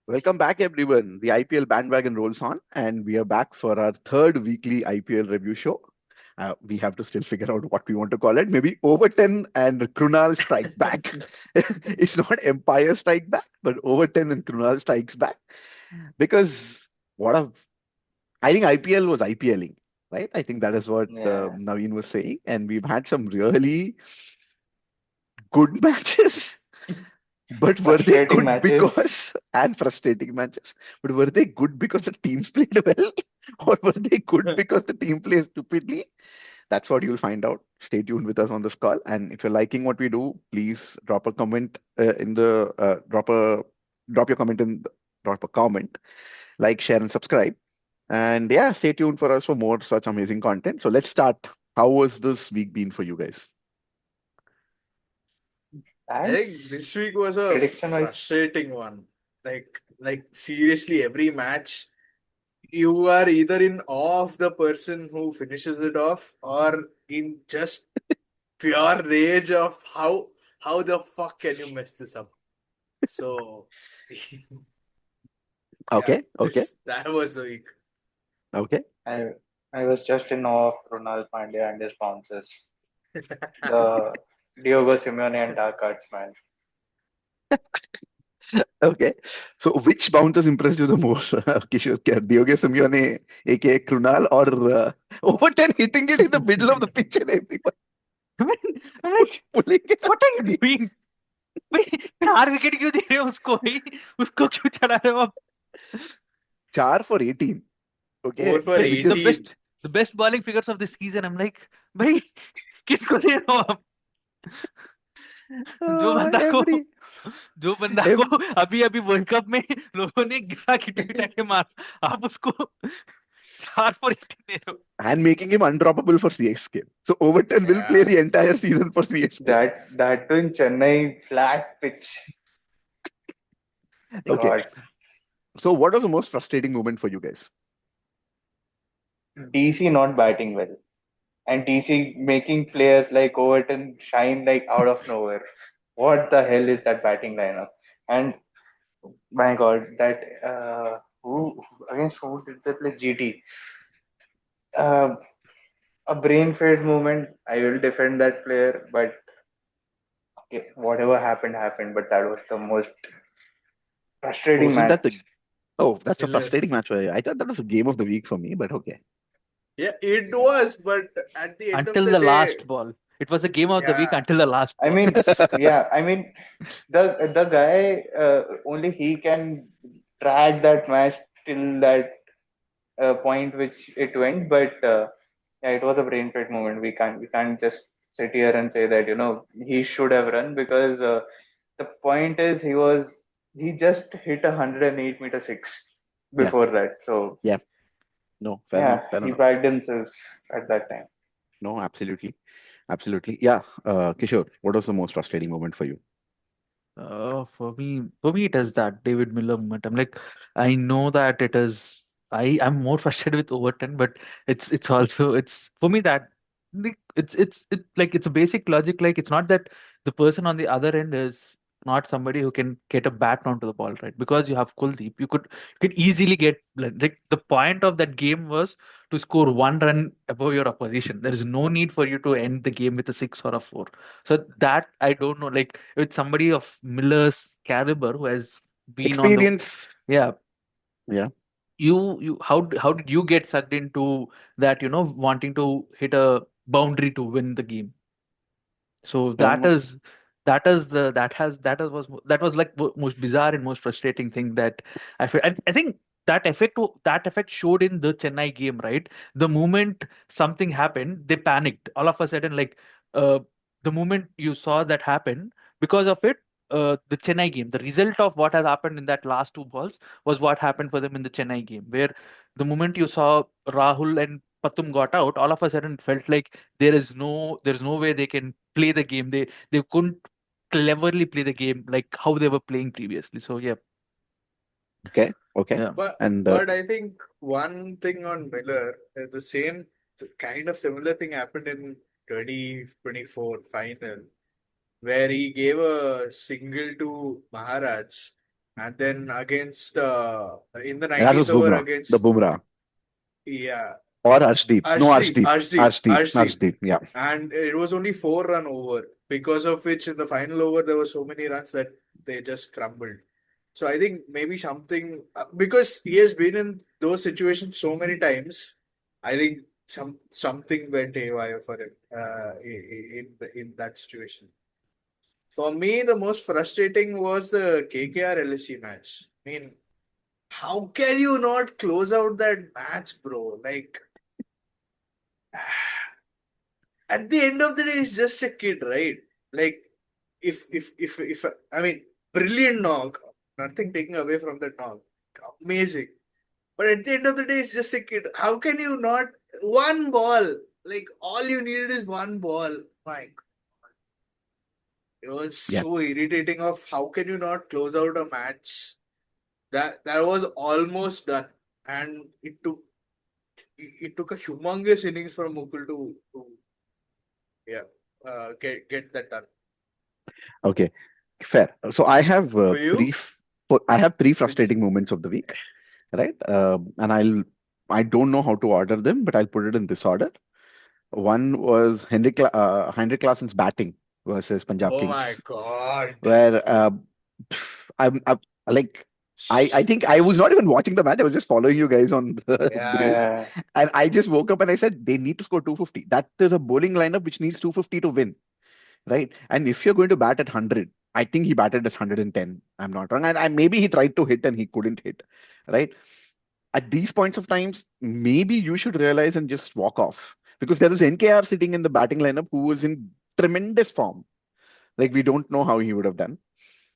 Welcome back, everyone. The IPL bandwagon rolls on, and we are back for our third weekly IPL review show. We have to still figure out what we want to call it. Maybe Overton and Krunal strike back. It's not Empire strike back, but Overton and Krunal strikes back. Because what a, I think IPL was IPLing, right? I think that is what Yeah, Naveen was saying. And we've had some really good matches. But were they frustrating good matches. because, and frustrating matches, but were they good because the teams played well? Or were they good because the team played stupidly? That's what you'll find out. Stay tuned with us on this call. And if you're liking what we do, please drop a comment in the, drop your comment in, drop a comment, like, share, and subscribe. And yeah, stay tuned for us for more such amazing content. So let's start. How was this week been for you guys? I And think this week was a prediction wise, frustrating one. Like seriously, every match you are either in awe of the person who finishes it off, or in just pure rage of how the fuck can you mess this up? So yeah, Okay, okay, this that was the week. okay. I I was just in awe of Ronald Pandya and his bounces. The Diogo Simeone and dark arts, man. Okay. So which bouncers impressed you the most, Kishore? Diogo Simeone, aka Krunal, or Overton hitting it in the middle of the pitch and everyone I mean, I'm like, pulling it up? what are you doing? भाई 4 wicket क्यों दे रहे हो उसको भाई उसको क्यों चला रहे हो आप 4 for 18. Okay. Four for best Which the is, 18. best the best bowling figures of the season I'm like भाई किसको दे रहे हो आप जो uh, बंदा को every, जो बंदा को every, अभी अभी वर्ल्ड कप में लोगों ने घिसा खिटा के मार आप उसको 4 for 18 दे रहे हो and making him undroppable for CSK. So Overton will play Yeah. the entire season for CSK. That too in Chennai flat pitch. Okay. God, So what was the most frustrating moment for you guys? DC not batting well, and DC making players like Overton shine like out of nowhere. What the hell is that batting lineup? And my God, that who against who did they play? GT. Uh, a brain fade moment. I will defend that player, but okay, whatever happened happened. But that was the most frustrating Wasn't that match. the, oh, that's a Killer. frustrating match. I thought that was a game of the week for me, but okay. Yeah, it was, but at the end of until the the day, last ball it was a game of the week yeah. until the last I ball mean, yeah, I mean the guy only he can drag that match till that point which it went. But yeah, it was a brain fade moment. We can't just sit here and say that he should have run because the point is he just hit 108-meter six Yeah. before that. So Yeah. No, fair enough. yeah, Fair he enough. backed himself at that time. No, absolutely. Absolutely. Yeah. Kishore, what was the most frustrating moment for you? for me, it is that David Miller moment. I'm like, I know that it is. I'm more frustrated with Overton, but it's also it's for me that like, it's like it's a basic logic. Like it's not that the person on the other end is not somebody who can get a bat onto the ball, right? Because you have Kuldeep, you could easily get like the point of that game was to score 1 run above your opposition. There is no need for you to end the game with a 6 or a 4. So that I don't know, like with somebody of Miller's caliber who has been on the Experience. yeah, Yeah. how did you get sucked into that? Wanting to hit a boundary to win the game. So Um, that was like most bizarre and most frustrating thing that I think that effect showed in the Chennai game, right? The moment something happened, they panicked. All of a sudden, like uh, the moment you saw that happen, because of it, the Chennai game, the result of what has happened in that last 2 balls was what happened for them in the Chennai game, where the moment you saw Rahul and Patum got out, all of a sudden it felt like there's no way they can play the game. They couldn't cleverly play the game like how they were playing previously. So yeah, okay. Okay. yeah. But And but I think one thing on Miller, the same kind of similar thing happened in 2024 final, where he gave a single to Maharaj, And then against in the That was 19th over Bumrah, the against Bumrah. yeah Or Arshdeep. No, Arshdeep, Arshdeep. Arshdeep, Arshdeep. Arshdeep, Arshdeep. Yeah. and it was only 4 run over, because of which in the final over there were so many runs that they just crumbled. So I think maybe something because he has been in those situations so many times. I think something went haywire for him in that situation. For me, the most frustrating was the KKR LSE match. I mean, how can you not close out that match, bro? Like, at the end of the day, he's just a kid, right? Like, if I mean, brilliant knock, nothing taking away from that knock, amazing. But at the end of the day, it's just a kid. How can you not one ball? Like, all you needed is one ball. My God. It was Yeah. so irritating. Of how can you not close out a match that was almost done, and it took a humongous innings for Mukul to yeah get that done. Okay. Fair. So I have For you, three which frustrating moments of the week, right? And I don't know how to order them, but I'll put it in this order. One was Henrik Larsson's batting versus Punjab oh my Kings, God. where I'm like I think I was not even watching the match. I was just following you guys on the Yeah, grill, yeah. Yeah. and I just woke up and I said they need to score 250. That is a bowling lineup which needs 250 to win, right? And if you're going to bat at 100, I think he batted at 110. I'm not wrong, and maybe he tried to hit and he couldn't hit, right? At these points of times, maybe you should realize and just walk off because there was NKR sitting in the batting lineup who was in tremendous form. Like we don't know how he would have done.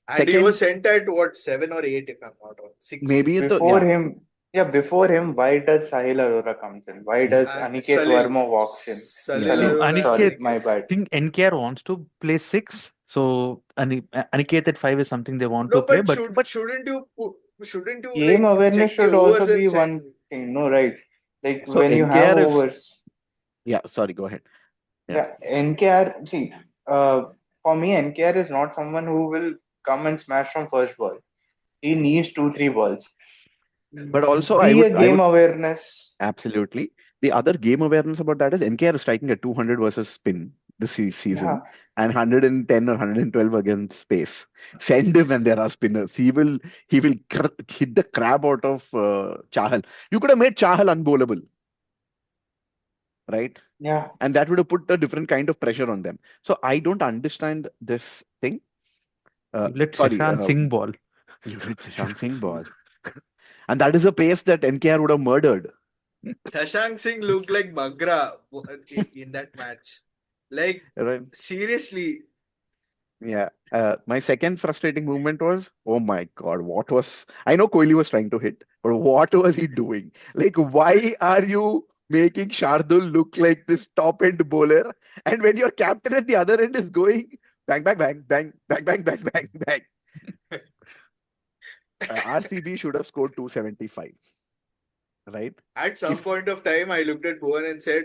And he Second, was sent at what, 7 or 8, if I'm not wrong. 6. maybe the Before yeah, him, yeah, before him, why does Sahil Arora comes in? Why yeah, does Aniket Salil. Verma walks in? yeah. Salil No, Salil, Arora, sorry, Aniket, my Aniket. bad. I think NKR wants to play six. So Aniket at five is something they want to No, play. but But shouldn't you Game like awareness check the should overs also and be send? one thing, no, right? Like so when you have NKR is overs, yeah. Sorry, go ahead. Yeah, yeah, NKR, see, for me, NKR is not someone who will come and smash from first ball. He needs two, three balls. but also Be a I game would awareness. absolutely. The other game awareness about that is NKR is striking at 200 versus spin this Yeah, season and 110 or 112 against space. Send him and there are spinners. He will hit the crap out of Chahal. You could have made Chahal unbowlable, right? yeah. And that would have put a different kind of pressure on them. So I don't understand this thing. you let Sorry, Shashank Singh ball. you let Shashank Singh ball. And that is a pace that NKR would have murdered. Shashank Singh looked like Bagra in that match. Like, Right? seriously, Yeah. My second frustrating movement was, oh my God, what was I know Kohli was trying to hit, but what was he doing? Like, why are you making Shardul look like this top end bowler? And when your captain at the other end is going bang, bang, bang, bang, bang, bang, bang, bang, bang. RCB should have scored 275, right? at some If point of time, I looked at Bhuvan and said,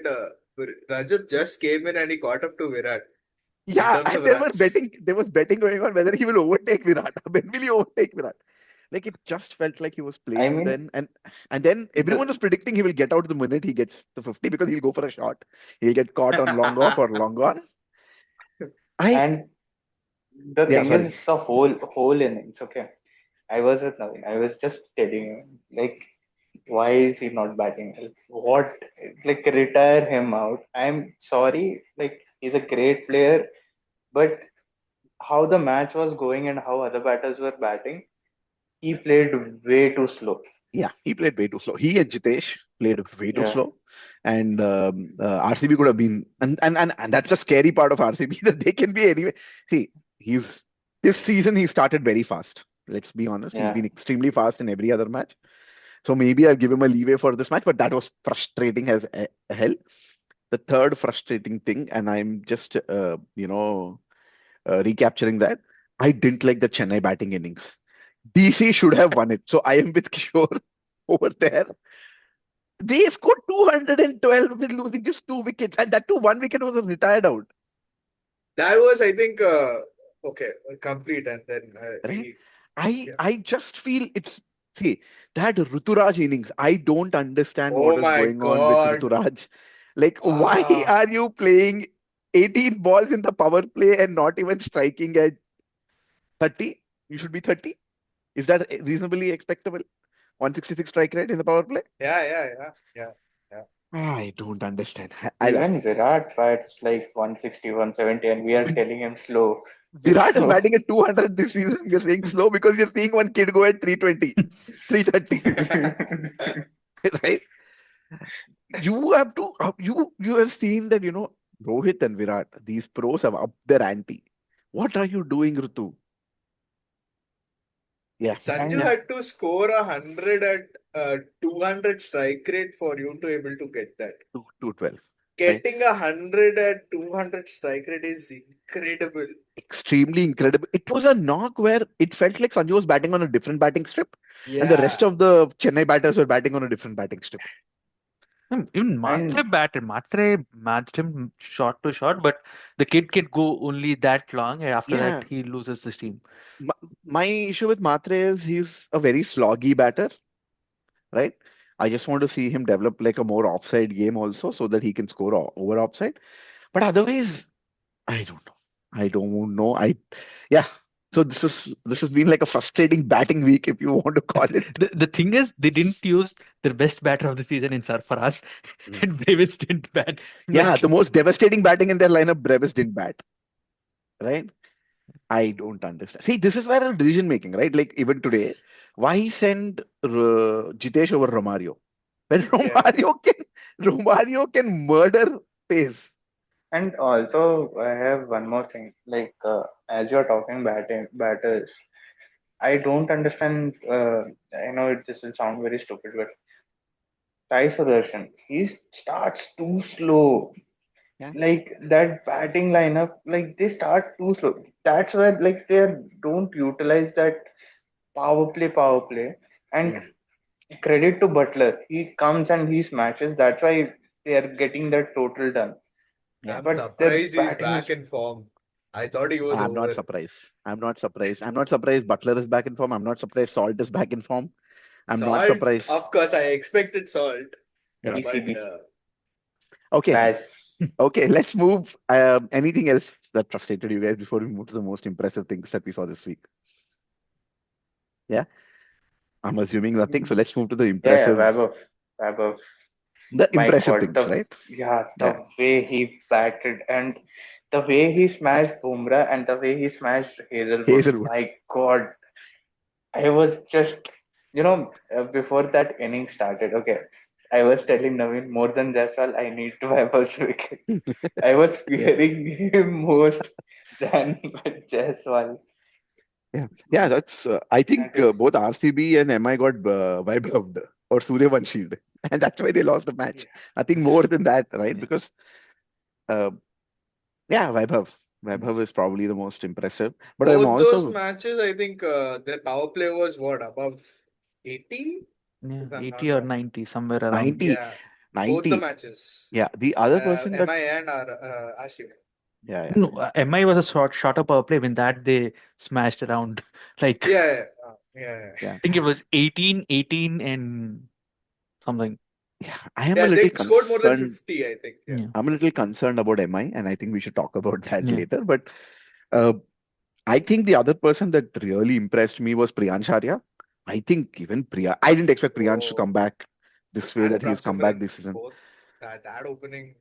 Rajat just came in and he caught up to Virat in Yeah, terms of and runs. there was betting going on whether he will overtake Virat. When will he overtake Virat? Like it just felt like he was I playing mean, then, and then everyone the was predicting he will get out the minute he gets the 50 because he'll go for a shot. He'll get caught on long off or long on. I and the Yeah, thing sorry. is the whole innings. Okay, I was with Naveen. I was just telling him like, why is he not batting well? What, like, retire him out? I'm sorry, like he's a great player, but how the match was going and how other batters were batting, he played way too slow. Yeah, he played way too slow. He and Jitesh played way too Yeah, slow, and RCB could have been, and that's the scary part of RCB that they can be anyway. See, he's this season he started very fast. Let's be honest, he's yeah, been extremely fast in every other match. So maybe I'll give him a leeway for this match, but that was frustrating as hell. The third frustrating thing, and I'm just recapturing that. I didn't like the Chennai batting innings. DC should have won it. So I am with Kishore over there. They scored 212 with losing just 2 wickets, and that too, 1 wicket was a retired out. That was, I think, okay, complete, and then Right? we. I just feel it's see that Ruturaj innings. I don't understand what Oh is my going on with God. Ruturaj. Like, why Ah, are you playing 18 balls in the power play and not even striking at 30? You should be 30. Is that reasonably expectable? 166 strike rate in the power play? yeah. Yeah. I don't understand. Even Virat bats like 160, 170, and we are telling him slow. He's Virat is slow. batting at 200 this season. You're saying slow because you're seeing one kid go at 320, 330, right? You have to you have seen that Rohit and Virat, these pros have upped their ante. What are you doing, Rutu? Yeah, Sanju yeah, And had to score 100 at 200 strike rate for you to able to get that. 212, right? Getting 100 at 200 strike rate is incredible. Extremely incredible. It was a knock where it felt like Sanju was batting on a different batting strip, and the rest Yeah. of the Chennai batters were batting on a different batting strip. Even and Matre matched him shot to shot, but the kid can go only that long, and after that Yeah, he loses the steam. my issue with Matre is he's a very sloggy batter, right? I just want to see him develop like a more offside game also so that he can score over offside. But otherwise, I don't know. I don't know. Yeah. So this has been like a frustrating batting week, if you want to call it. The thing is, they didn't use their best batter of the season in Sarfaraz, Mm. and Bravis didn't bat. Yeah, Like, the most devastating batting in their lineup, Brevis didn't bat, right? I don't understand. See, this is where the decision making, right? Like even today, why send Jitesh over Romario? When Yeah. Romario can murder pace. and also I have one more thing. Like as you're talking batters, I don't understand. I know this will sound very stupid, but Sai Sudarshan, he starts too slow. Yeah, Like that batting lineup, like they start too slow. That's why like they don't utilize that power play. And yeah, credit to Butler, he comes and he smashes. That's why they are getting that total done. yeah. I'm But their surprised he's batting is back in form. I thought he was I'm not over. surprised. I'm not surprised. I'm not surprised Butler is back in form. I'm not surprised Salt is back in form. I'm not Salt, surprised. of course, I expected Salt, Yeah. but TCB. Okay. Baz. Okay. Let's move. Anything else that frustrated you guys before we move to the most impressive things that we saw this week? Yeah. I'm assuming nothing. So let's move to Yeah, Vaibhav. Vaibhav. the My impressive God, things, the right? yeah, Yeah. the way he batted and the way he smashed Bumrah and the way he smashed Hazelwood. Hazelwood. My God, I was just, before that inning started, okay, I was telling Naveen more than Jaiswal, I need to have a wicket. I was fearing him most than Jaiswal. Yeah. Yeah. I That think is, both RCB and MI got vibed or Sooryavanshi. And that's why they lost the yeah. match. Nothing more than that, right? yeah. Because uh, yeah, Vaibhav is probably the most impressive. But I'm Both those also matches, I think their power play was what, above 80? Yeah, If I'm 80 not or wrong. 90, somewhere around. 90, Yeah, both the 90. matches. Yeah, the other person that, MI and RCB. yeah, yeah, No, MI was a shorter power play. When that they smashed around, like, yeah, I think it was 18, 18, and something. yeah. I am a Yeah, little they scored more than concerned. 50, I think. Yeah. Yeah, I'm a little concerned about MI, and I think we should talk about that yeah. later. But uh, I think the other person that really impressed me was Priyansh Arya. I think even I didn't expect Priyansh to come Oh, back this way and that he's come back Prabhsimran, this season. both that opening.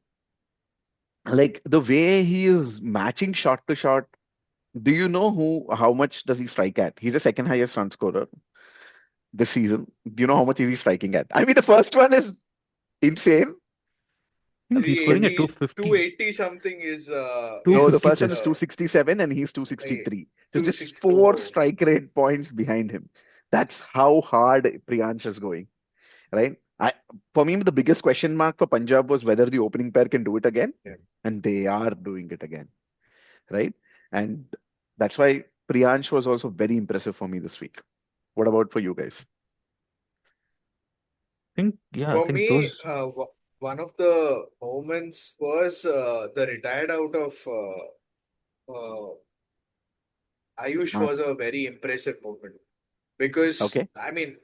Like the way he is matching shot to shot. Do you know how much does he strike at? He's the second highest run scorer this season. Do you know how much is he striking at? I mean, the first one is insane. I think he's scoring at 380, 250. 280 something is No, the 250 first one against is plus. 267 and he's eh, 263. So just 260. four Oh, strike rate points behind him. That's how hard Priyansh is going, right? For me, the biggest question mark for Punjab was whether the opening pair can do it again, yeah. and they are doing it again, right? And that's why Priyansh was also very impressive for me this week. What about for you guys? I For think me, those. one of the moments was the retired out of Ayush Uh, was a very impressive moment. because Okay. I mean,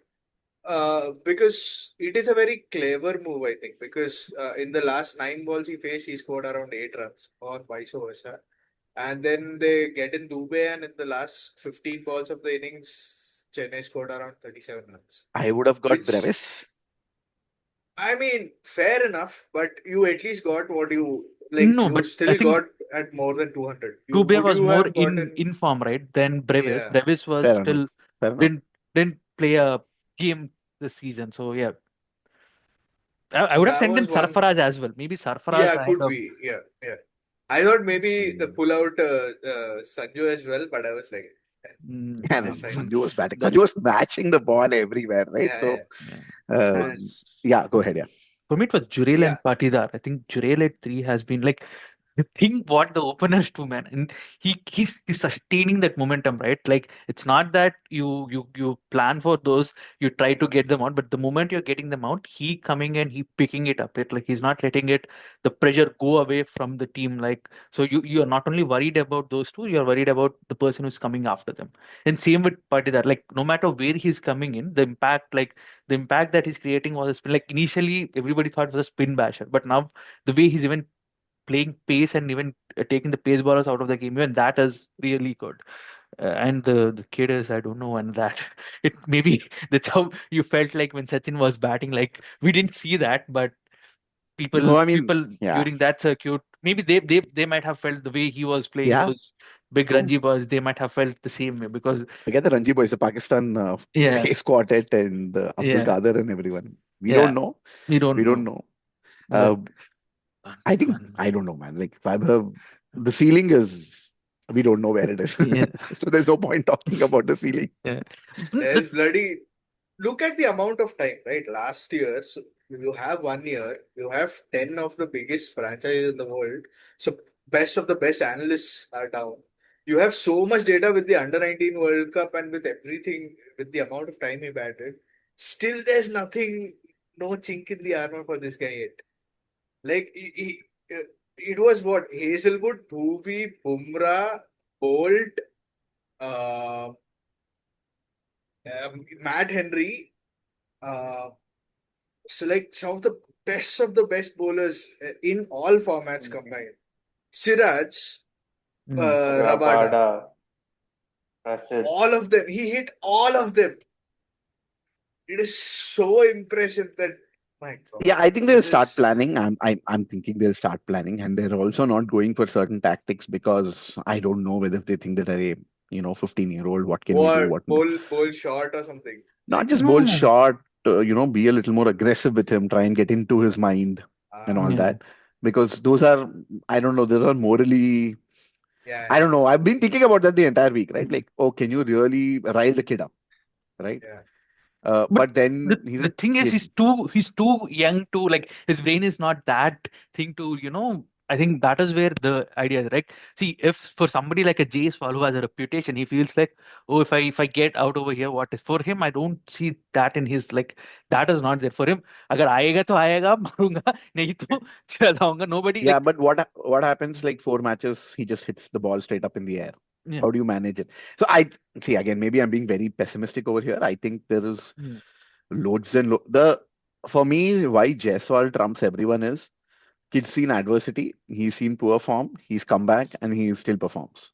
because it is a very clever move, I think. Because in the last 9 balls he faced, he scored around 8 runs, or vice versa. And then they get in Dubey, and in the last 15 balls of the innings, Chennai scored around 37 runs. I would have got Which, Brevis. I mean, fair enough, but you at least got what you like. No, You but I still think got at more than 200. Dubé Would was you more have in gotten? form, right, than Brevis. Yeah, Brevis was Fair enough. still Fair enough. didn't play a game this season. So yeah, I so would have that sent in was one. Sarfaraz as well. Maybe Sarfaraz Yeah, ahead could of. be. Yeah, yeah. I thought maybe the Mm. pull out Sanju as well, but I was like, "Eh, Mm, Yeah, that's no, fine. Sanju was batting. Sanju that's was matching the ball everywhere, right? Yeah, So, yeah. yeah. For, And yeah, go ahead. Yeah. for me, it was Jurel yeah, and Patidar. I think Jurel at three has been like the thing what the openers do, man. And he's sustaining that momentum, right? Like it's not that you plan for those, you try to get them out, but the moment you're getting them out, he coming and he picking it up. It like he's not letting it the pressure go away from the team. Like so you're not only worried about those two, you're worried about the person who's coming after them. And same with Patidar. Like no matter where he's coming in, the impact that he's creating was a spin. Like initially everybody thought it was a spin basher, but now the way he's even playing pace and even taking the pace ballers out of the game, even that is really good. And the kid is, I don't know, and that it maybe that's how you felt like when Sachin was batting. Like we didn't see that, but No, I mean, people yeah, during that circuit, maybe they might have felt the way he was playing yeah, those big true. Ranji balls. They might have felt the same way because Forget the Ranji boys, the Pakistan yeah, pace quartet and Abdul yeah, Qadir and everyone. We don't yeah. know. We We don't don't know, know. but Uh, I think I don't know, man. Like Vaibhav, the ceiling is we don't know where it is. yeah, So there's no point talking about the ceiling. yeah. there's bloody. Look at the amount of time, right? Last year, so you have 1 year, you have 10 of the biggest franchises in the world. So best of the best analysts are down. You have so much data with the under 19 World Cup and with everything, with the amount of time he batted. Still, there's nothing, no chink in the armor for this guy yet. Like it was what Hazelwood, Bhuvi, Bumrah, Bolt, uh, Matt Henry. Uh, So like some of the best bowlers in all formats combined. Siraj, Mm. Rabada, Rabada, Prasid. all of them. He hit all of them. It is so impressive that my God, Yeah, I think they'll this start is planning. I'm thinking they'll start planning, and they're also not going for certain tactics because I don't know whether they think that a 15-year-old, what can we do? what What bowl short or something not like just bowl No. short, be a little more aggressive with him, try and get into his mind and all ah Yeah. that. Because those are, I don't know, those are morally, I yeah don't know. I've been thinking about that the entire week, right? Like, oh, can you really rile the kid up, right? yeah But But then he's the a thing is, kid. he's too young to like his brain is not that thing to I think that is where the idea is, right? See, if for somebody like a Jayswal who has a reputation, he feels like, oh, if I get out over here, what is for him? I don't see that in his like that is not there for him. अगर आएगा तो आएगा मारूंगा नहीं तो चला जाऊंगा. Nobody Yeah, like but what happens like 4 matches, he just hits the ball straight up in the air. yeah. How do you manage it? So I see again, maybe I'm being very pessimistic over here. I think there is Mm. loads and the for me why Jaiswal trumps everyone is kid's seen adversity, he's seen poor form, he's come back and he still performs.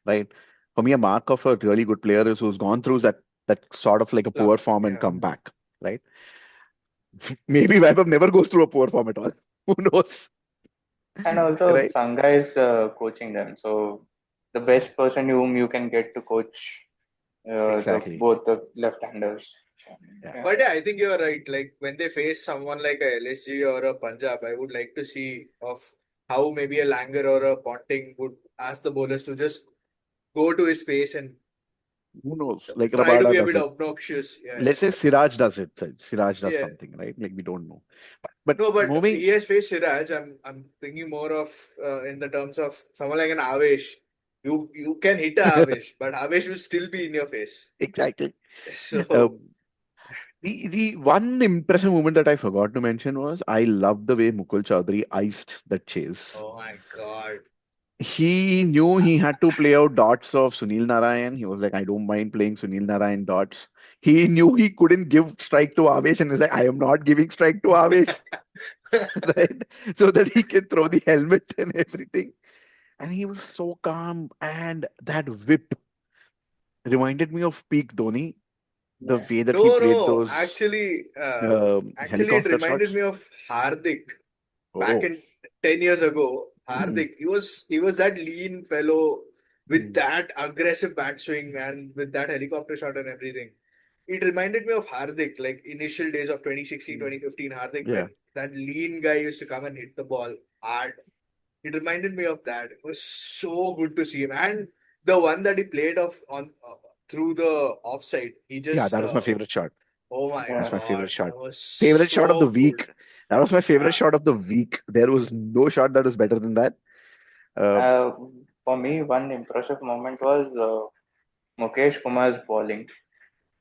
Right? For me, a mark of a really good player is who's gone through that sort of like a poor slump form and yeah come back. Right? Maybe Vaibhav never goes through a poor form at all. Who knows? And also, Right? Sangha is coaching them. So the best person whom you can get to coach the Exactly. both the left-handers. So, Yeah. yeah. but yeah I think you're right like when they face someone like a LSG or a Punjab I would like to see of how maybe a Langer or a Ponting would ask the bowlers to just go to his face and Who knows? Like try to Rabada be a does bit it. obnoxious. Yeah, Let's say Siraj does it. Siraj does yeah. something, right? Like we don't know. But No, but moving he has faced Siraj. I'm thinking more of in the terms of someone like an Avesh. You can hit a Avesh, but Avesh will still be in your face. exactly. Uh, So, the one impressive moment that I forgot to mention was I love the way Mukul Chaudhary iced that chase. oh my God. He knew he had to play out dots of Sunil Narayan. He was like, I don't mind playing Sunil Narayan dots. He knew he couldn't give strike to Avesh, and he's like, I am not giving strike to Avesh, right? So that he can throw the helmet and everything. And he was so calm. And that whip reminded me of peak Dhoni, the Yeah. way that he No, played no. those Actually, it helicopter reminded shots. me of Hardik back Oh, in 10 years ago. mm, Hardik, he was that lean fellow with mm, that aggressive bat swing and with that helicopter shot and everything. It reminded me of Hardik, like initial days of 2016, Mm. 2015 Hardik, yeah. when that lean guy used to come and hit the ball hard. It reminded me of that. It was so good to see him. And the one that he played off on through the offside, he Yeah, just that was my favorite shot. oh my That was Yeah. my God, favorite shot. that was Favorite shot of the so good. week. That was my favorite Yeah. shot of the week. There was no shot that was better than that. Uh, Uh, for me, one impressive moment was Mukesh Kumar's bowling.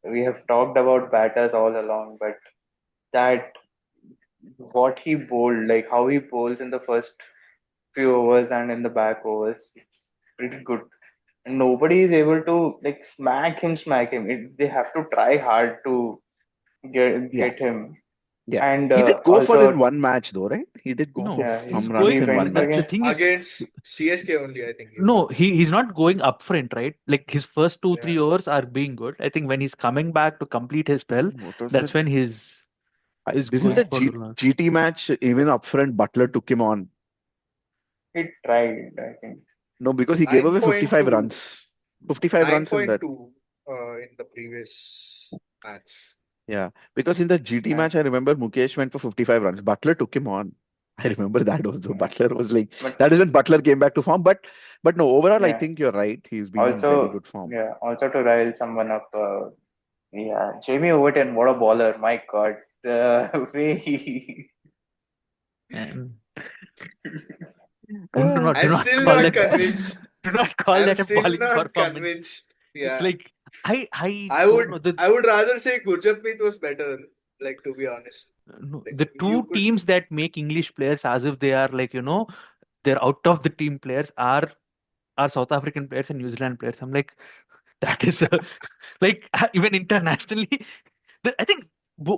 We have talked about batters all along, but that what he bowled, like how he bowls in the first few overs and in the back overs, it's pretty good. And nobody is able to like smack him. They have to try hard to yeah, get him. yeah. And He did go for in also, one match though, right? He did go for No, yeah, he's some he runs going. in one went The again. match. thing is, Against CSK only, I think he's no, gone. he's not going up front, right? Like his first two, Yeah. 3 overs are being good. I think when he's coming back to complete his spell, What was that's it? when he's Isn't going Yeah, the for runs. GT match even up front? Butler took him on. he tried, I think. No, because he gave away 55 9.2. runs. 55 runs in that. 9.2 in the previous match. Yeah, because in the GT Yeah, match, I remember Mukesh went for 55 runs. Butler took him on. I remember that also. yeah. Butler was like, But that is when Butler came back to form. But no, overall, I yeah, think you're right. He's been in very also, good form. yeah, also to rile someone up. Yeah, Jamie Overton, what a baller! My God, the way he. And Ah, I'm do not still call not that convinced. do not call I'm that a still bowling not performance. convinced. It's Yeah. like I I don't would know the I would rather say Gurjapmeet was better, like to be honest. no, Like the you two could teams that make English players as if they are like they're out of the team players are South African players and New Zealand players. I'm like that is like even internationally. I think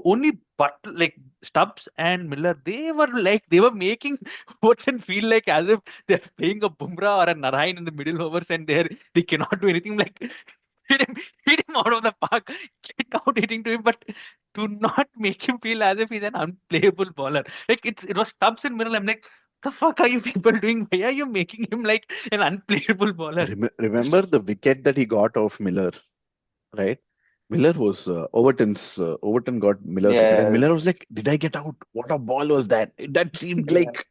only but like Stubbs and Miller, they were making Horton feel like as if they're playing a Bumrah or a Narayan in the middle overs and they cannot do anything. Like hit him out of the park, get out hitting to him, but do not make him feel as if he's an unplayable bowler. Like it was Stubbs and Miller. I'm like, the fuck are you people doing? Why are you making him like an unplayable bowler? remember the wicket that he got off Miller, right? Miller was Overton got Miller's wicket, and Yeah, Miller was like, "Did I get out? What a ball was that? That seemed yeah. like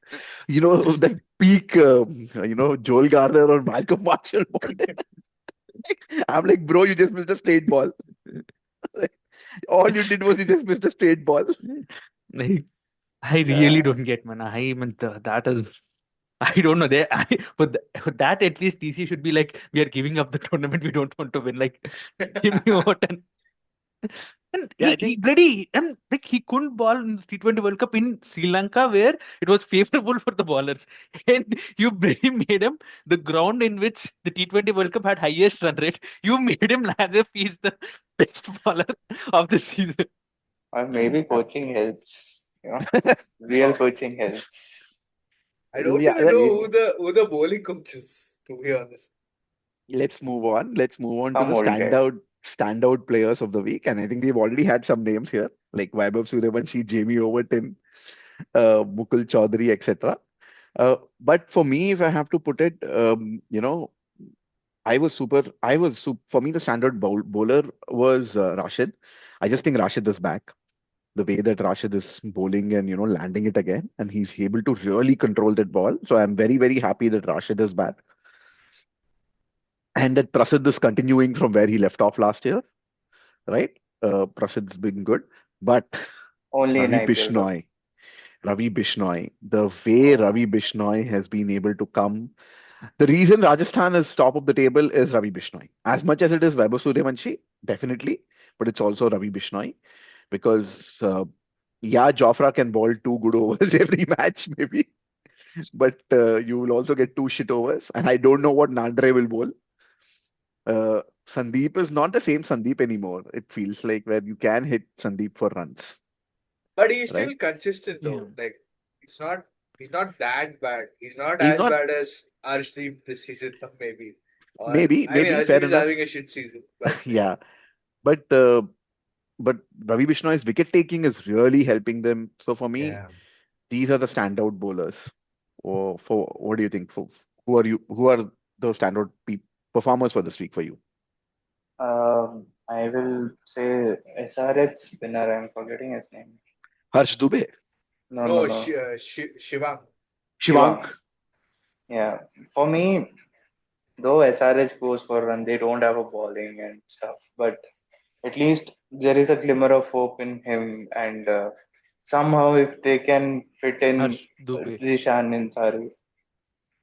that peak Joel Garner or Malcolm Marshall ball." I'm like, bro, you just missed a straight ball. All you did was you just missed a straight ball. Like, I really Uh, don't get, man. I mean, that is, I don't know. For that, at least DC should be like, we are giving up the tournament. We don't want to win. Like, Jamie Overton. And Yeah, I he think bloody, and like, he couldn't ball in the T20 World Cup in Sri Lanka where it was favorable for the bowlers. And you bloody made him the ground in which the T20 World Cup had highest run rate. You made him as if he's the best bowler of the season. or maybe coaching helps. Real Oh, coaching helps. I don't yeah. even know We who the bowling coach is, to be honest. Let's move on. Let's move on to some the old guy. standout players of the week, and I think we've already had some names here like Vaibhav Sooryavanshi, Jamie Overton, Mukul Chaudhary, etc. But for me, if I have to put it, for me, the standard bowler was Rashid. I just think Rashid is back. The way that Rashid is bowling and, landing it again, and he's able to really control that ball. So I'm very, very happy that Rashid is back and that Prasid is continuing from where he left off last year, right? Prasid's been good. But Only in Ravi IPL though. Bishnoi, Ravi Bishnoi, the way Ravi Bishnoi has been able to come. The reason Rajasthan is top of the table is Ravi Bishnoi. As much as it is Vaibhav Sooryavanshi, definitely, but it's also Ravi Bishnoi because, yeah, Jofra can bowl two good overs every match, maybe, but you will also get two shit overs. And I don't know what Nandre will bowl. Sandeep is not the same Sandeep anymore. It feels like where you can hit Sandeep for runs, But he's right? still consistent Yeah. though. Like it's not he's not that bad. He's not He's as not, bad as Arshdeep this season, maybe. Or I mean, maybe fair Arshdeep is enough. having a shit season, but yeah, Yeah, but Ravi Bishnой's wicket taking is really helping them. So for me, yeah. these are the standout bowlers. Or for what do you think? For who are you? Who are those standout performers for this week for you? I will say SRH spinner. I'm forgetting his name. Harsh Dubey, No, no, No, no. Shivang. Shivank. Shivang. Yeah. For me, though SRH goes for run, they don't have a bowling and stuff. But at least there is a glimmer of hope in him. And somehow, if they can fit in Harsh Dubey. Zishan Ansari, How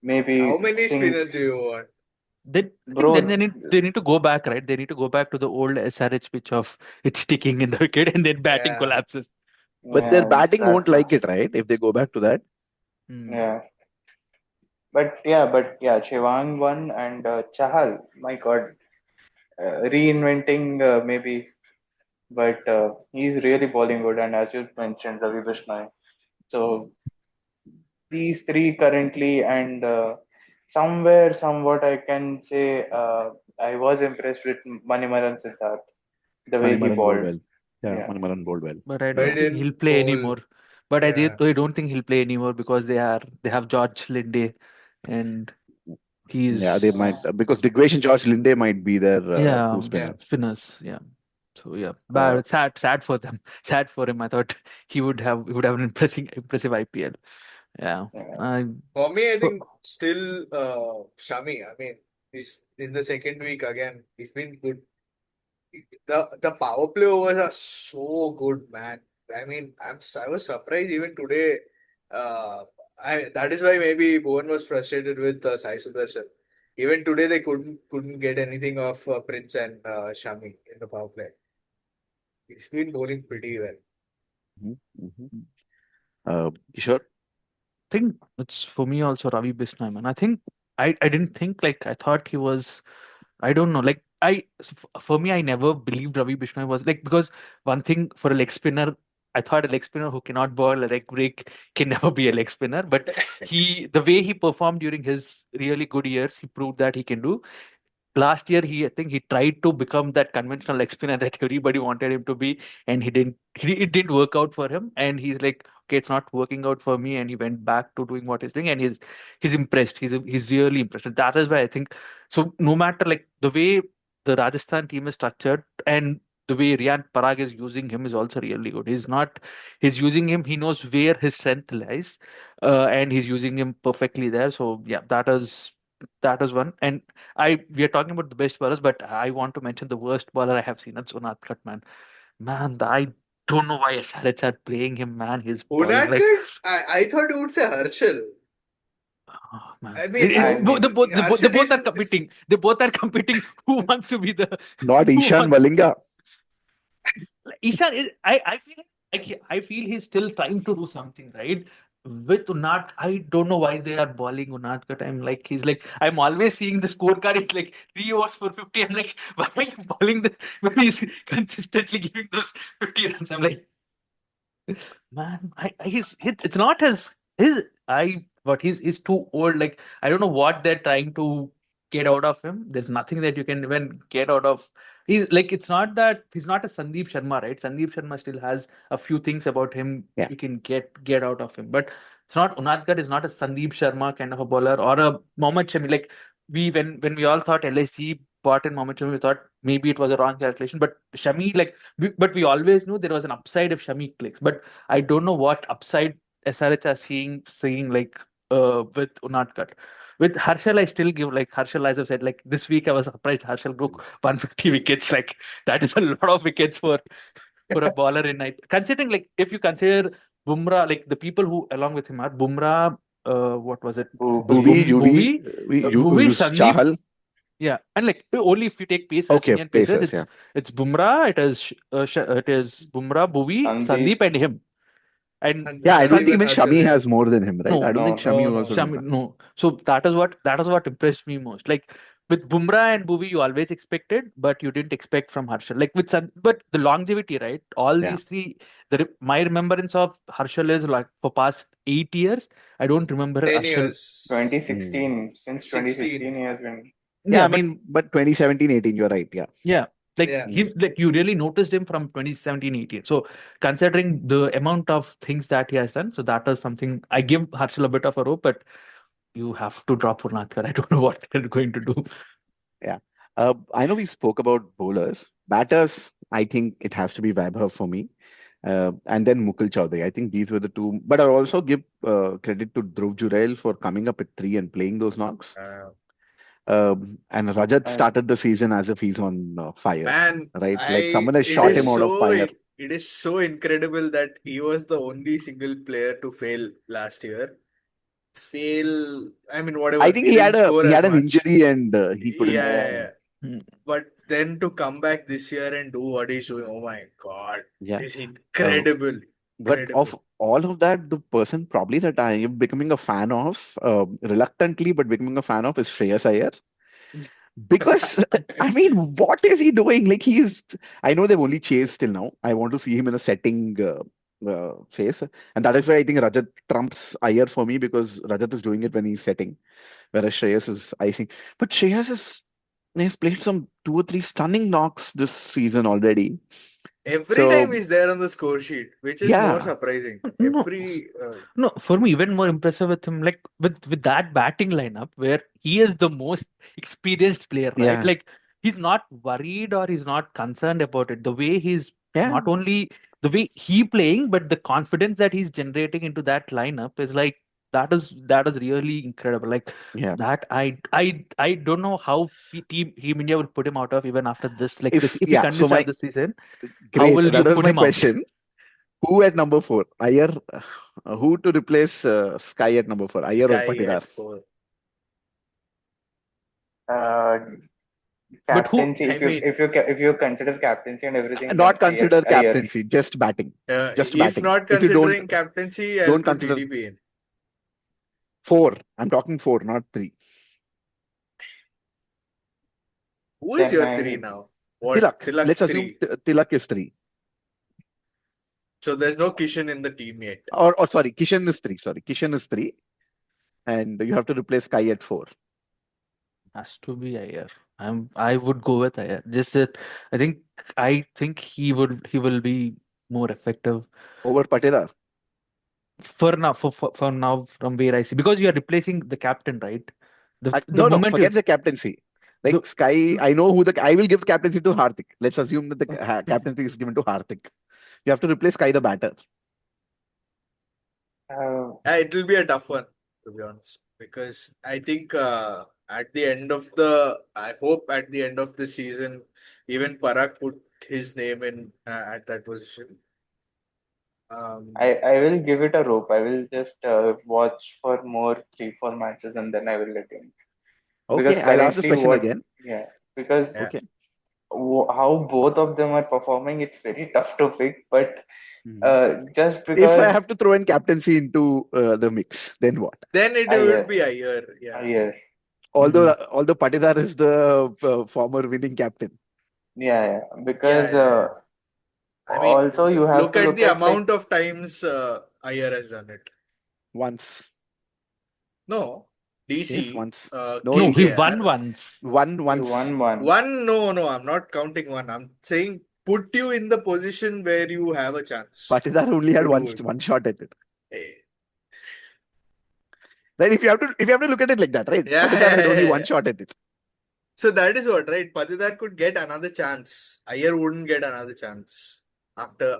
maybe many spinners do things, you want? I think then bro. they need to go back, right? They need to go back to the old SRH pitch of it's sticking in the wicket and then batting Yeah. collapses. But their Yeah, batting won't that like much. it, right? If they go back to that. Hmm. Yeah. But yeah, Chivang won and Chahal, my God, reinventing maybe, but he's really bowling good. And as you mentioned, Ravi Bishnoi. So these three currently, and somewhat I can say I was impressed with Manimaran Siddharth, the way he Manimaran bowled bowled. well. Yeah, Yeah, Manimaran bowled well. But I But he don't think he'll didn't play bowl. anymore. But Yeah. I don't think he'll play anymore because they have George Linde and Yeah, they he's might because Digwesh and George Linde might be their yeah two Yeah. spinners. spinners. Yeah. So yeah, Uh, bad, sad for them. Sad for him. I thought he would have an impressive IPL. Yeah. yeah. I For me, I for, think still Shami. I mean, he's in the second week again. He's been good. The power play overs are so good, man. I mean, I was surprised even today. Uh, that is why maybe Bhuvan was frustrated with Sai Sudarshan. Even today, they couldn't get anything off Prince and Shami in the power play. He's been bowling pretty well. mhm, mhm. Kishore, think it's for me also Ravi Bishnoi, man. I think I didn't think like I thought he was. I don't know. Like for me, I never believed Ravi Bishnoi was like because one thing for a leg spinner, I thought a leg spinner who cannot bowl a leg break can never be a leg spinner. But the way he performed during his really good years, he proved that he can do. Last year I think he tried to become that conventional leg spinner that everybody wanted him to be, and it didn't work out for him, and he's like, okay, it's not working out for me, and he went back to doing what he's doing, and he's impressed, he's really impressed, and that is why I think so. No matter like the way the Rajasthan team is structured and the way Riyan Parag is using him is also really good. He's using him, he knows where his strength lies, and he's using him perfectly there. So yeah, that is one. And we are talking about the best bowlers, but I want to mention the worst bowler I have seen. That's Unadkat, man. Man, I don't know why SRH are playing him, man. He's bowling like, Unadkat, I thought you would say Harshal. oh, man. I mean, I mean, They Harshal both are is competing. They both are competing. Who wants to be the not who Ishan wants? Malinga. Like, Ishan is. I feel like I feel he's still trying to do something right with Unat. I don't know why they are bowling Unatkat. I'm always seeing the scorecard. It's like 3 overs for 50. I'm like, why are you bowling the when he's consistently giving those 50 runs? I'm like, man, it's not his I but he's too old. Like I don't know what they're trying to get out of him. There's nothing that you can even get out of. He's like it's not that he's not a Sandeep Sharma, right? Sandeep Sharma still has a few things about him Yeah, you can get out of him, but it's not Unadkat is not a Sandeep Sharma kind of a bowler or a Mohammad Shami. Like when we all thought LSG bought in Mohammad Shami, we thought maybe it was a wrong calculation, but Shami but we always knew there was an upside if Shami clicks, but I don't know what upside SRH are seeing like with Unadkat. With Harshal, I still give like Harshal, as I said, like this week I was surprised Harshal broke 150 wickets. Like that is a lot of wickets for a bowler in night. Considering like if you consider Bumrah, like the people who along with him are Bumrah, what was it? Was Bhuvi. Bhuvi, Juvi, Bhuvi, Sandeep, Chahal. yeah, and like only if you take pacers, Okay, Indian pacers, Pacers. Yeah, it's Bumrah, it is Bumrah, Bhuvi, Sandeep. Sandeep, and him. And and yeah. I don't Sandeep think and even Harshal, Shami yeah. has more than him, right? I no, don't think No, Shami No, was no. also. Shami, no. So that is what impressed me most. Like with Bumrah and Bhuvi, you always expected, but you didn't expect from Harshal. Like with but the longevity, right? All Yeah. these three, my remembrance of Harshal is like for past 8 years. I don't remember 10 Harshal. years. 2016, since 16. 2016 he has been. Yeah, Yeah, I but mean, but 2017, 18, you're right. Yeah. yeah, like Yeah. Mm. you really noticed him from 2017, 18. So considering the amount of things that he has done, so that is something I give Harshal a bit of a rope, but you have to drop Purnathkar. I don't know what they're going to do. Yeah. I know we spoke about bowlers. Batters, I think it has to be Vaibhav for me. And then Mukul Chaudhary. I think these were the two. But I also give credit to Dhruv Jurel for coming up at three and playing those knocks. Uh, And Rajat And started the season as if he's on fire, Man, right? Like someone has it shot is him out of fire. so incredible that he was the only single player to fail last year. I mean, I whatever, think he didn't score he as had an much. injury and he Yeah, couldn't. yeah, uh, yeah. Mm. But then to come back this year and do what he's doing, oh my God, Yeah. it is Uh, incredible. but Incredible. of all of that, the person probably that I am becoming a fan of, reluctantly, but becoming a fan of is Shreyas Iyer. Because I mean, what is he doing? Like I know they've only chased till now. I want to see him in a setting phase, and that is why I think Rajat trumps Iyer for me because Rajat is doing it when he's setting, whereas Shreyas is icing. But Shreyas has played some two or three stunning knocks this season already. Every time So he's there on the score sheet, which is more yeah, surprising. No, no. For me, even more impressive with him, like with that batting lineup, where he is the most experienced player, right? yeah, Like he's not worried or he's not concerned about it. The way he's yeah, not only the way he playing, but the confidence that he's generating into that lineup is like that is really incredible. Like yeah. that, I don't know how Team India will put him out of even after this. Like this, If if he yeah, so continues to have my this season, how great. will you That was put my him out? question. Who at number four? Iyer. Who to replace Sky at number four? Iyer or Sky Patidar? at 4. uh, But who? captaincy, I mean, if you consider captaincy and everything, then Not consider Iyer. captaincy, just batting. Just if batting. not If you considering captaincy, I'll don't put consider DDP in. four. I'm talking four, not three. Who is Then your 3 I now? What? Tilak. Tilak Let's assume 3. Tilak is three. So there's no Kishan in the team yet. Or sorry, Kishan is three. Sorry, Kishan is three. And you have to replace Sky at four. Has to be Iyer. I would go with Iyer. Just that I think he will be more effective Over Patidar. for now for now from where I see, because you are replacing the captain, right? The No, moment forget you the captaincy. the Like Sky, I know I will give captaincy to Hardik. Let's assume that the captaincy is given to Hardik. You have to replace Sky the batter. uh, It will be a tough one, to be honest, because I think I hope at the end of the season, even Parag put his name in at that position. I will give it a rope. I will just watch for more 3-4 matches and then I will let him. Because Okay, I'll ask this currently, question again. yeah, because Yeah. Okay. how both of them are performing, it's very tough to pick. But Mhm. just If I because have to throw in captaincy into the mix, then what? Then it would Iyer, be Iyer. Yeah. Iyer, Although Mhm. although Patidar is the former winning captain. yeah, Yeah, because yeah, yeah. I mean, also you have look to at look the at like amount of times Iyer has done it. Once. No, Yes, DC, once. No, No, he he won KKR. once. won he once. won one. One, no, I'm not counting one. I'm saying put you in the position where you have a chance Patidar only had to do it. one shot at it. Eh, Then if you have to look at it like that, right? Yeah, Patidar yeah, had only yeah, one yeah. shot at it. So that is what, right? Patidar could get another chance. Iyer wouldn't get another chance after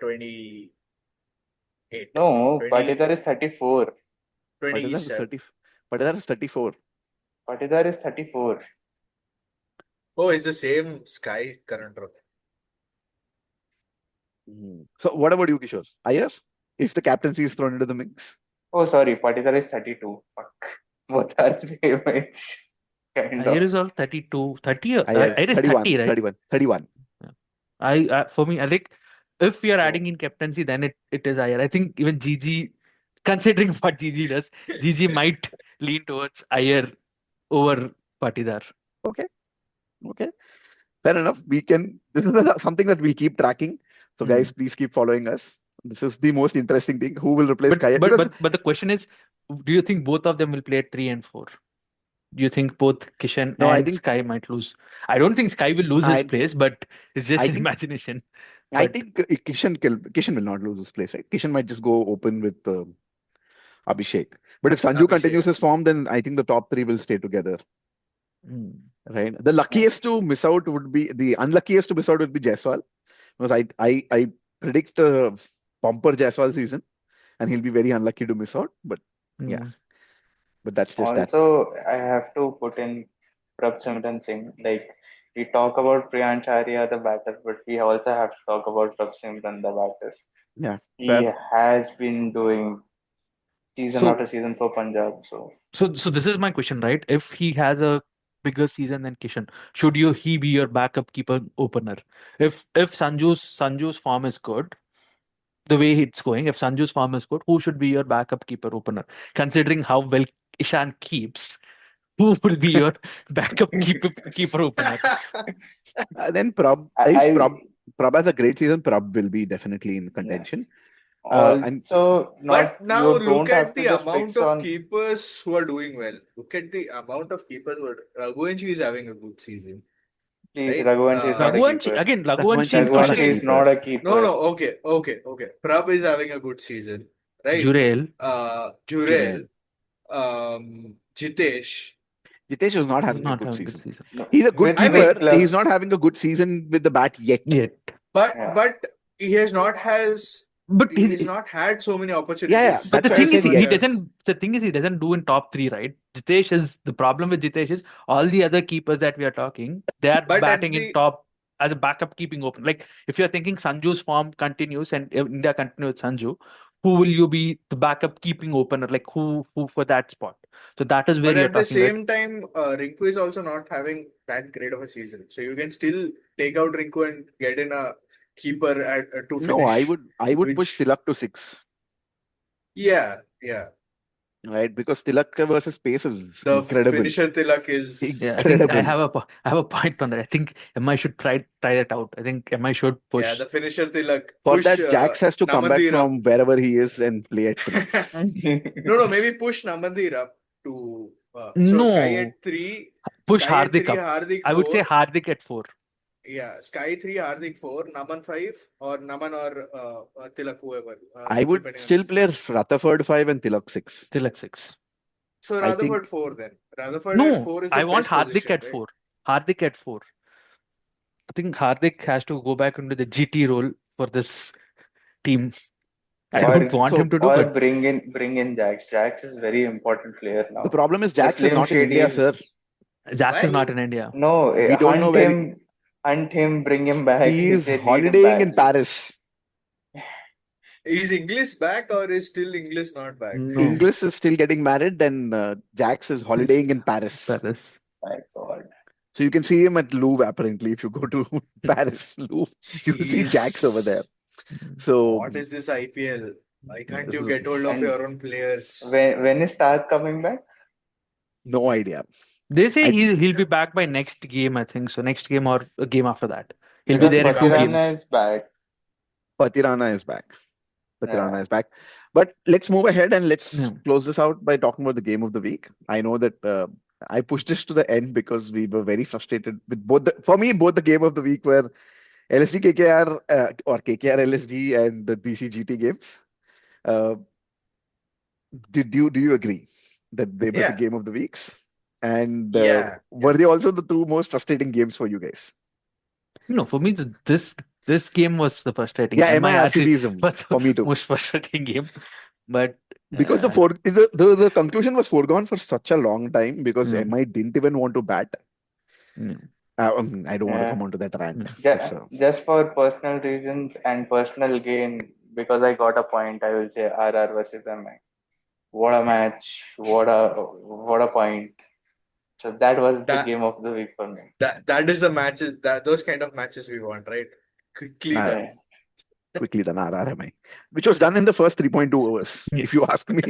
28, No, 20, Patidar is 34. Patidar is 27. 30. Patidar is 34. Patidar is 34. Oh, it's the same Sky current run. So what about you, Kishore? Iyer? If the captaincy is thrown into the mix. Oh, sorry, Patidar is 32. Fuck. Both are same age, kind Iyer of. is all 32, 30. Iyer Iyer is 31, 30, right? 31, 31. Yeah. For me, I think if we are So, adding in captaincy, then it is Iyer. I think even GG, considering what GG does, GG might lean towards Iyer over Patidar. Okay, okay, fair enough. This is something that we'll keep tracking. So, guys, Mm. please keep following us. This is the most interesting thing. Who will replace But Kaya? but Because but but the question is, do you think both of them will play at 3 and 4? Do you think both Kishan no, and Sky might lose? I don't think Sky will lose his I, place, but it's just I an think, imagination. I But think Kishan will not lose his place, right? Kishan might just go open with Abhishek. But if Sanju continues Abhishek. his form, then I think the top three will stay together, mm, right? The luckiest to miss out would be the unluckiest to miss out would be Jaiswal, because I predict a bumper Jaiswal season, and he'll be very unlucky to miss out. But yeah, mm, but that's just that. Also, I have to put in Prab Simran Singh. Like, we talk about Priyansh Arya, the batter, but we also have to talk about Prab Simran, the batter. Yeah, He fair. has been doing season so after season for Punjab. So, so this is my question, right? If he has a bigger season than Kishan, should you he be your backup keeper opener? If Sanju's form is good, the way it's going, if Sanju's form is good, who should be your backup keeper opener? Considering how well Ishan keeps, who will be your backup keeper opener? Then Prab, if I Prab has a great season, Prab will be definitely in yeah. contention. And Also, But not now you look don't have at to the just amount fix of on. keepers who are doing well. Look at the amount of keepers who are. Raghuvanshi is having a good season, Please, right? Raghuvanshi is not a Raghuvanshi keeper. again. Raghuvanshi Raghuvanshi is and not a Raghuvanshi Kishan. is keeper. not a No, keeper. no, okay. Prab is having a good season, right? Jurel Jurel. Jurel, Jitesh. Jitesh is not is having a not good having a good season. season No, He's a good I with mean, keeper. He's not clubs. having a good season with the bat yet. yet. but Yeah. but he has not has But he's not had so many Yeah. opportunities but the That's why I thing as is, said much he yet. as. doesn't. The thing is, he doesn't do in top three, right? Jitesh is the problem with Jitesh is all the other keepers that we are talking, they are But at batting in the top as a backup keeping open. Like if you're thinking Sanju's form continues and India continue with Sanju, who will you be the backup keeping opener? Like who for that spot? So that is where But you're at the talking, right? same time, Rinku is also not having that great of a season. So you can still take out Rinku and get in a keeper to No, I finish. would I would push Which, Tilak to six, yeah. right? Because Tilak versus pace is The incredible. finisher Tilak is, Yeah, I think Incredible. I have a point on that. I think MI should try that out. I think MI should yeah, push. the finisher Tilak. For Push that, Jax has to come back Namandir up. from wherever he is and play at three. No, maybe push Namandir up to. So No, push Sky at Hardik 3, up. Hardik I would say 4. Hardik at 4. Yeah, Sky 3, Hardik 4, Naman 5, or Naman or Tilak, whoever, I would depending on the still play situation. Rutherford 5 and Tilak 6. Tilak 6. So I think Rutherford 4 then. Rutherford at No, 4 is the I want best Hardik position, at right? 4. Hardik at 4. I think Hardik has to go back into the GT role for this team. I yeah. don't or want him So to do, or but bring in Jax. Jax is very important player the now. problem is The Jax is Slim not in India, Shady. sir. Jax is Why? not in India. No, We don't know where hunt him, bring him back. he He is said need him holidaying in badly. Paris. Is English back or is still English not back? No, English is still getting married, and Jax is it's holidaying in Paris. Paris. My God. So you can see him at Louvre apparently. If you go to Paris Louvre, you will see Jax over there. Jeez. So What is this IPL? Why can't this you is get hold of And your own players? when is Stark coming back? no idea. They say I he'll be back by next game, I think so. Next game or a game after that. He'll be Because there in two Patirana games. Cummins. is back. Patirana is back. Yeah. Patirana is back. But let's move ahead and let's Yeah. close this out by talking about the game of the week. I know that I pushed this to the end because we were very frustrated with for me, both the game of the week were LSG KKR or KKR LSG and the BCGT games. Uh, do you agree that they were the Yeah, game of the weeks? And yeah. were they also the two most frustrating games for you guys? No, for me, this game was the frustrating. Yeah, MIRC MIRCBism was the for me too. most frustrating game. But Because uh, the conclusion was foregone for such a long time because yeah, MI didn't even want to bat. yeah, I don't want to Yeah. come on to that rant. yeah. But Just for personal reasons and personal gain, because I got a point, I will say RR versus MI. What a match! What a point! So that was the That game of the week for me. that is the matches that those kind of matches we want, right? Quickly uh, done. Yeah. quickly done RRMI, which was done in the first 3.2 hours, if you Yes. ask me.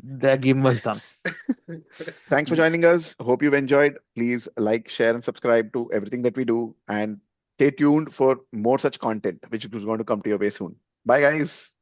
The game was done. Thanks for joining us. Hope you've enjoyed. Please like, share, and subscribe to everything that we do. And stay tuned for more such content, which is going to come to your way soon. Bye, guys.